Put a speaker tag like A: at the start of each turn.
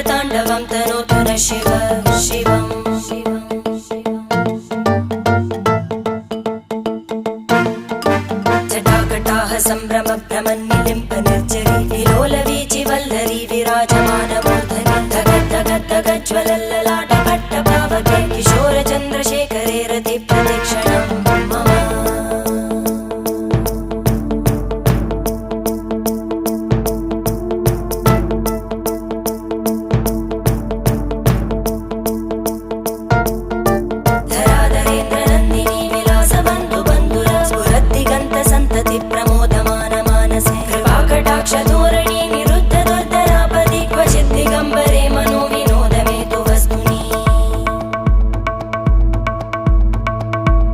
A: ताण्डवं तनोतु न शिव शिवम् जटाकटाः सम्भ्रम भ्रमन्निलिम्प निर्जरी विलोलवीचि वल्लरी विराजमानमूर्धनि धगज्ज्वलल्ललाटपट्टपावके किशोरचन्द्रशेखरे रति प्रतीक्षणं मम प्रमोदमान मानसे कृपाकटाक्षधोरणी निरुद्ध दुर्धरापदि क्वचित् दिगम्बरे मनो